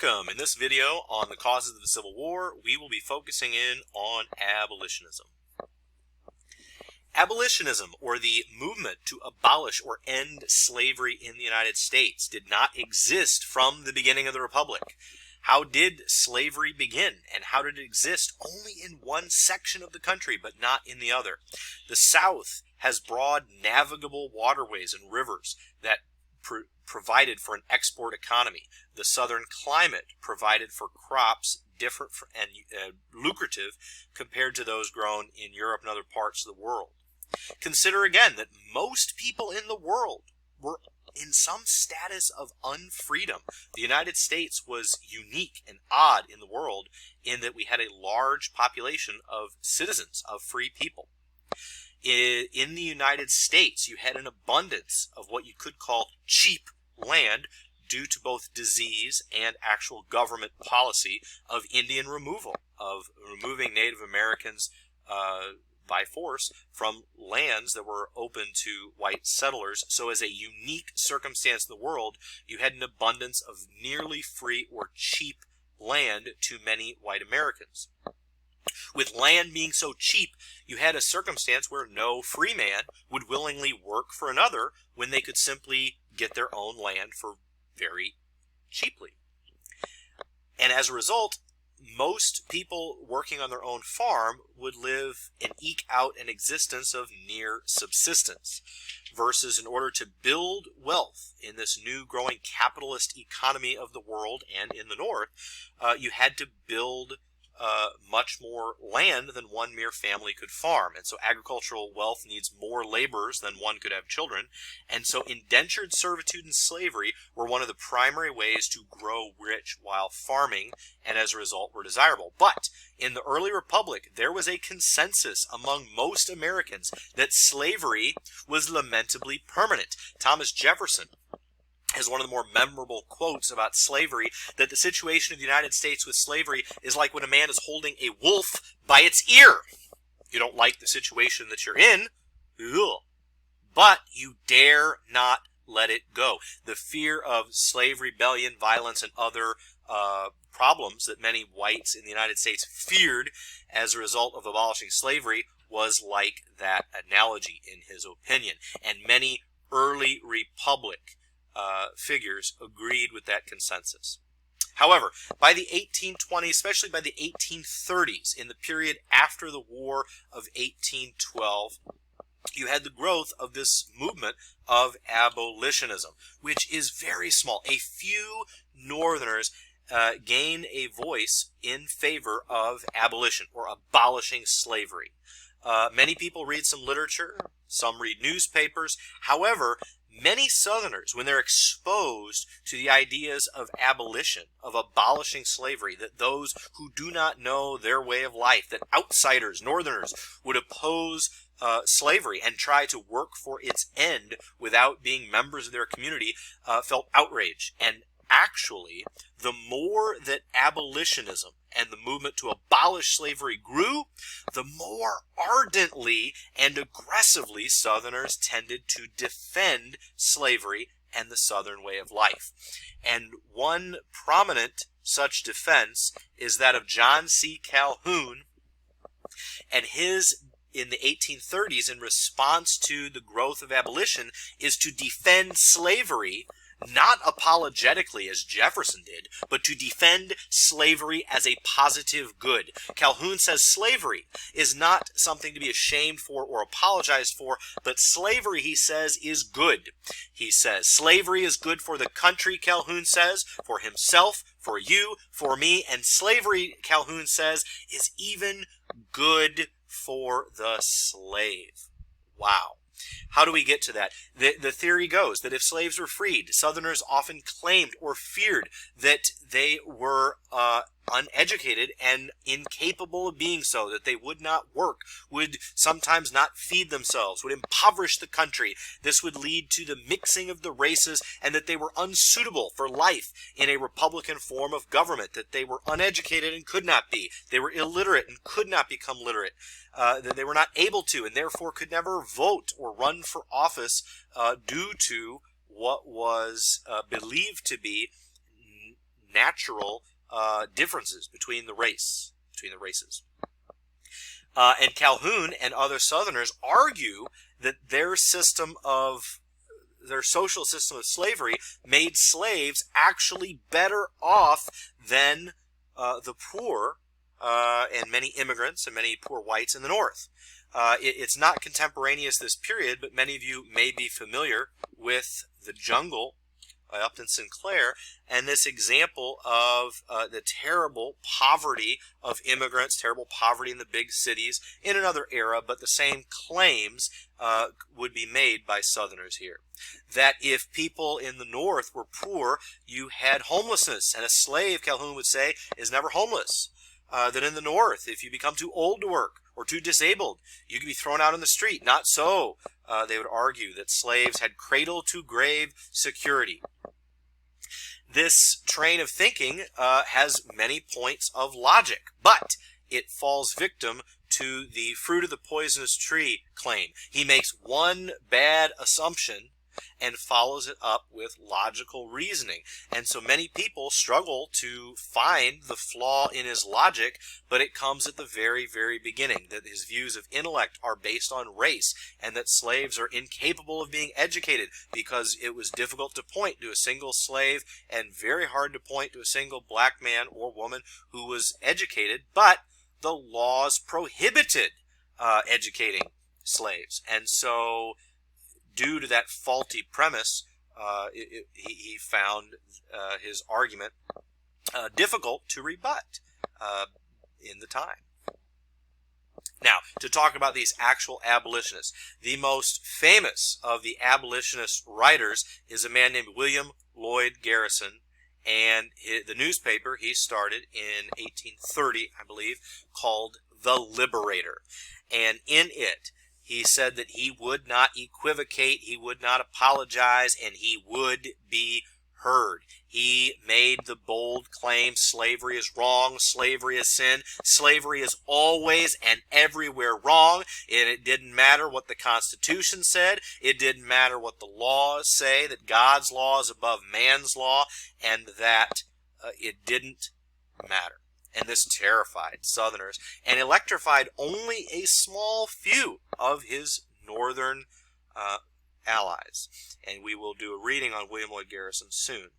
Welcome! In this video on the causes of the Civil War, we will be focusing in on abolitionism. Abolitionism, or the movement to abolish or end slavery in the United States, did not exist from the beginning of the Republic. How did slavery begin, and how did it exist only in one section of the country, but not in the other? The South has broad navigable waterways and rivers that provided for an export economy. The southern climate provided for crops different and lucrative compared to those grown in Europe and other parts of the world. Consider again that most people in the world were in some status of unfreedom. The United States was unique and odd in the world in that we had a large population of citizens, of free people. In the United States, you had an abundance of what you could call cheap land due to both disease and actual government policy of Indian removal, of removing Native Americans by force from lands that were open to white settlers. So as a unique circumstance in the world, you had an abundance of nearly free or cheap land to many white Americans. With land being so cheap, you had a circumstance where no free man would willingly work for another when they could simply get their own land for very cheaply. And as a result, most people working on their own farm would live and eke out an existence of near subsistence, versus in order to build wealth in this new growing capitalist economy of the world and in the North, you had to build much more land than one mere family could farm. And so agricultural wealth needs more laborers than one could have children. And so indentured servitude and slavery were one of the primary ways to grow rich while farming, and as a result were desirable. But in the early republic, there was a consensus among most Americans that slavery was lamentably permanent. Thomas Jefferson has one of the more memorable quotes about slavery, that the situation of the United States with slavery is like when a man is holding a wolf by its ear. You don't like the situation that you're in, but you dare not let it go. The fear of slave rebellion, violence, and other problems that many whites in the United States feared as a result of abolishing slavery was like that analogy, in his opinion. And many early republic figures agreed with that consensus. However, by the 1820s, especially by the 1830s, in the period after the War of 1812, you had the growth of this movement of abolitionism, which is very small. A few Northerners gain a voice in favor of abolition, or abolishing slavery. Many people read some literature, some read newspapers. However, many Southerners, when they're exposed to the ideas of abolition, of abolishing slavery, that those who do not know their way of life, that outsiders, Northerners, would oppose slavery and try to work for its end without being members of their community, felt outrage. And actually, the more that abolitionism and the movement to abolish slavery grew, the more ardently and aggressively Southerners tended to defend slavery and the Southern way of life. And one prominent such defense is that of John C. Calhoun, and his, in the 1830s, in response to the growth of abolition, is to defend slavery, not apologetically as Jefferson did, but to defend slavery as a positive good. Calhoun says slavery is not something to be ashamed for or apologized for, but slavery, he says, is good. He says slavery is good for the country, Calhoun says, for himself, for you, for me, and slavery, Calhoun says, is even good for the slave. Wow. How do we get to that? The theory goes that if slaves were freed, Southerners often claimed or feared that they were uneducated and incapable of being so, that they would not work, would sometimes not feed themselves, would impoverish the country. This would lead to the mixing of the races, and that they were unsuitable for life in a republican form of government, that they were uneducated and could not be. They were illiterate and could not become literate. That they were not able to, and therefore could never vote or run for office due to what was believed to be natural differences between the races. And Calhoun and other Southerners argue that their social system of slavery made slaves actually better off than the poor and many immigrants and many poor whites in the North. It's not contemporaneous this period, but many of you may be familiar with The Jungle by Upton Sinclair, and this example of the terrible poverty of immigrants, terrible poverty in the big cities in another era, but the same claims would be made by Southerners here. That if people in the North were poor, you had homelessness, and a slave, Calhoun would say, is never homeless. That in the North, if you become too old to work or too disabled, you could be thrown out on the street. Not so. They would argue that slaves had cradle-to-grave security. This train of thinking has many points of logic, but it falls victim to the fruit of the poisonous tree claim. He makes one bad assumption and follows it up with logical reasoning. And so many people struggle to find the flaw in his logic, but it comes at the very, very beginning, that his views of intellect are based on race, and that slaves are incapable of being educated because it was difficult to point to a single slave and very hard to point to a single black man or woman who was educated, but the laws prohibited educating slaves. And so due to that faulty premise, he found his argument difficult to rebut in the time. Now, to talk about these actual abolitionists, the most famous of the abolitionist writers is a man named William Lloyd Garrison, and the newspaper he started in 1830, I believe, called The Liberator. And in it, he said that he would not equivocate, he would not apologize, and he would be heard. He made the bold claim, slavery is wrong, slavery is sin, slavery is always and everywhere wrong, and it didn't matter what the Constitution said, it didn't matter what the laws say, that God's law is above man's law, and that it didn't matter. And this terrified Southerners and electrified only a small few of his northern allies. And we will do a reading on William Lloyd Garrison soon.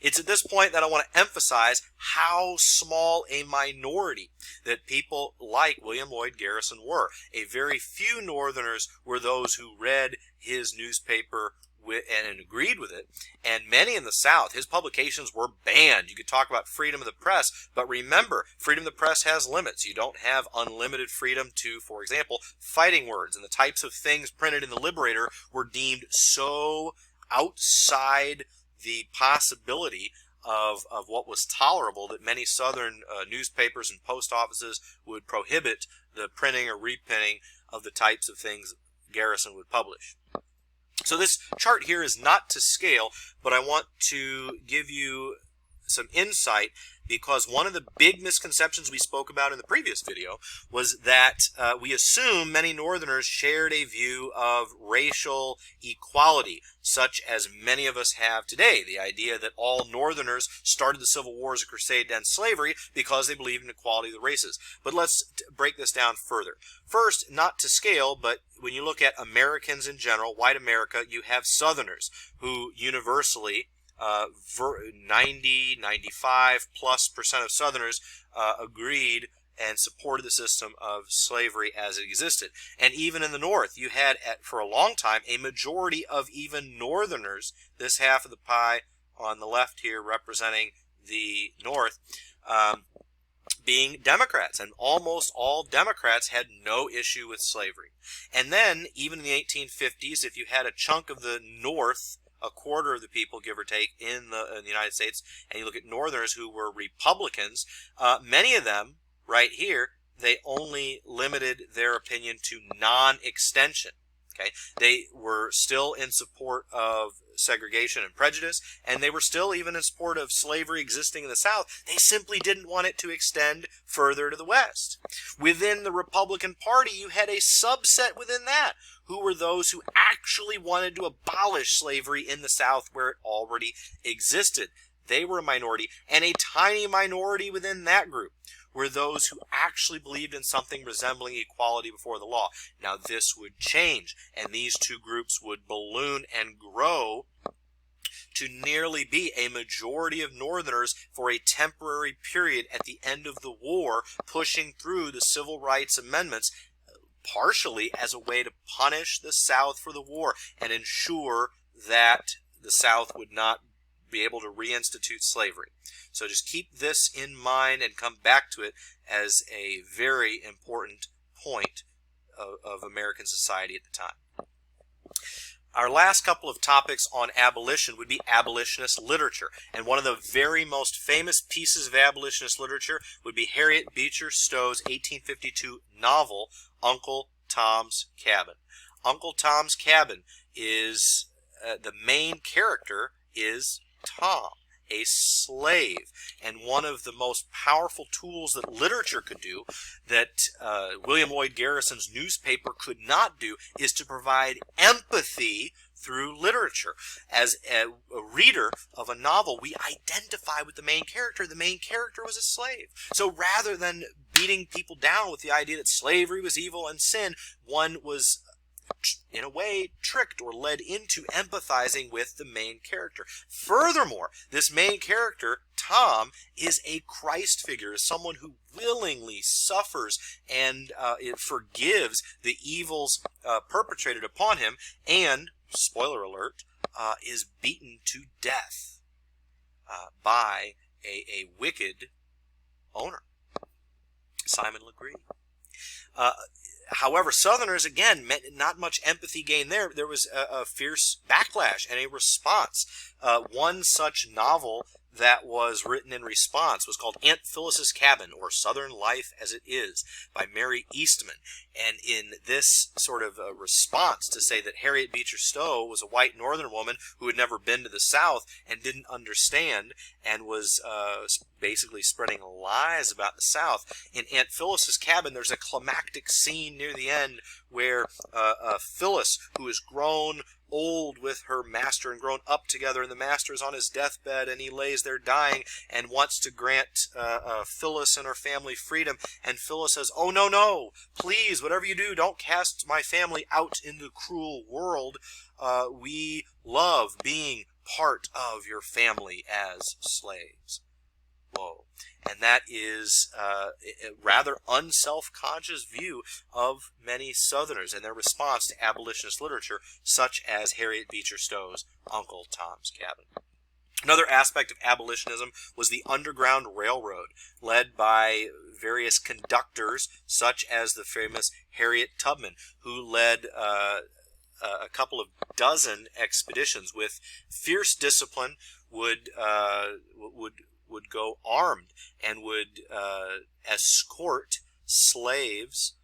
It's at this point that I want to emphasize how small a minority that people like William Lloyd Garrison were. A very few Northerners were those who read his newspaper and agreed with it, and many in the South, his publications were banned. You could talk about freedom of the press, but remember, freedom of the press has limits. You don't have unlimited freedom to, for example, fighting words, and the types of things printed in the Liberator were deemed so outside the possibility of what was tolerable that many Southern newspapers and post offices would prohibit the printing or reprinting of the types of things Garrison would publish. So this chart here is not to scale, but I want to give you some insight, because one of the big misconceptions we spoke about in the previous video was that we assume many Northerners shared a view of racial equality, such as many of us have today. The idea that all Northerners started the Civil War as a crusade against slavery because they believed in equality of the races. But let's break this down further. First, not to scale, but when you look at Americans in general, white America, you have Southerners who universally 95+% of Southerners agreed and supported the system of slavery as it existed. And even in the North, you had, for a long time, a majority of even Northerners, this half of the pie on the left here representing the North, being Democrats, and almost all Democrats had no issue with slavery. And then, even in the 1850s, if you had a chunk of the North, a quarter of the people, give or take, in the United States, and you look at Northerners who were Republicans, many of them, right here, they only limited their opinion to non-extension. Okay, they were still in support of segregation and prejudice, and they were still even in support of slavery existing in the South. They simply didn't want it to extend further to the West. Within the Republican Party, you had a subset within that, who were those who actually wanted to abolish slavery in the South where it already existed. they were a minority, and a tiny minority within that group were those who actually believed in something resembling equality before the law. Now this would change, and these two groups would balloon and grow to nearly be a majority of Northerners for a temporary period at the end of the war, pushing through the Civil Rights Amendments, partially as a way to punish the South for the war and ensure that the South would not be able to reinstitute slavery. So just keep this in mind and come back to it as a very important point of American society at the time. Our last couple of topics on abolition would be abolitionist literature. And one of the very most famous pieces of abolitionist literature would be Harriet Beecher Stowe's 1852 novel, Uncle Tom's Cabin. Uncle Tom's Cabin is, the main character is Tom, a slave. And one of the most powerful tools that literature could do, that William Lloyd Garrison's newspaper could not do, is to provide empathy through literature. As a reader of a novel, we identify with the main character. The main character was a slave. So rather than beating people down with the idea that slavery was evil and sin, one was in a way tricked or led into empathizing with the main character. Furthermore, this main character, Tom, is a Christ figure, someone who willingly suffers and it forgives the evils perpetrated upon him, and, spoiler alert, is beaten to death by a wicked owner, Simon Legree. However, Southerners, again, not much empathy gained there. There was a fierce backlash and a response. One such novel that was written in response was called Aunt Phyllis's Cabin, or Southern Life as It Is, by Mary Eastman. And in this sort of response to say that Harriet Beecher Stowe was a white Northern woman who had never been to the South and didn't understand and was basically spreading lies about the South, in Aunt Phyllis's Cabin there's a climactic scene near the end where Phyllis, who is grown old with her master and grown up together, and the master is on his deathbed and he lays there dying and wants to grant Phyllis and her family freedom, and Phyllis says, "Oh, no, no, please, whatever you do, don't cast my family out in the cruel world. We love being part of your family as slaves." Whoa. And that is a rather unself-conscious view of many Southerners and their response to abolitionist literature, such as Harriet Beecher Stowe's Uncle Tom's Cabin. Another aspect of abolitionism was the Underground Railroad, led by various conductors, such as the famous Harriet Tubman, who led a couple of dozen expeditions with fierce discipline, would go armed and would escort slaves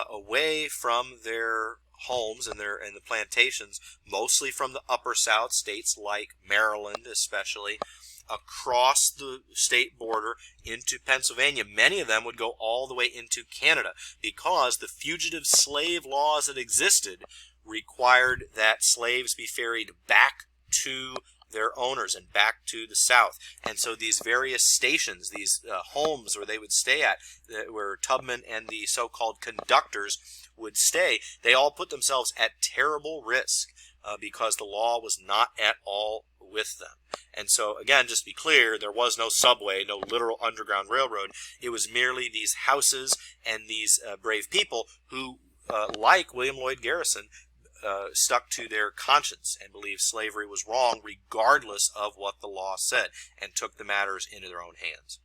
away from their homes and the plantations, mostly from the upper South, states like Maryland especially, across the state border into Pennsylvania. Many of them would go all the way into Canada, because the fugitive slave laws that existed required that slaves be ferried back to their owners and back to the South. And so these various stations, these homes where they would stay at, where Tubman and the so-called conductors would stay, they all put themselves at terrible risk because the law was not at all with them. And so, again, just to be clear, there was no subway, no literal Underground Railroad. It was merely these houses and these brave people who, like William Lloyd Garrison, stuck to their conscience and believed slavery was wrong regardless of what the law said, and took the matters into their own hands.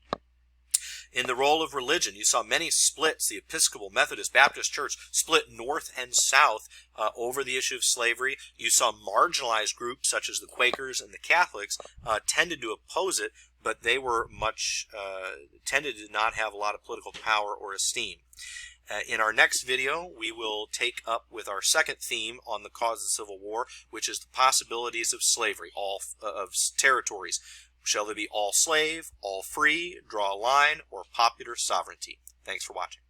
In the role of religion, you saw many splits. The Episcopal, Methodist, Baptist Church split north and south over the issue of slavery. You saw marginalized groups such as the Quakers and the Catholics tended to oppose it, but they were tended to not have a lot of political power or esteem. In our next video, we will take up with our second theme on the cause of the Civil War, which is the possibilities of slavery, of territories. Shall they be all slave, all free, draw a line, or popular sovereignty? Thanks for watching.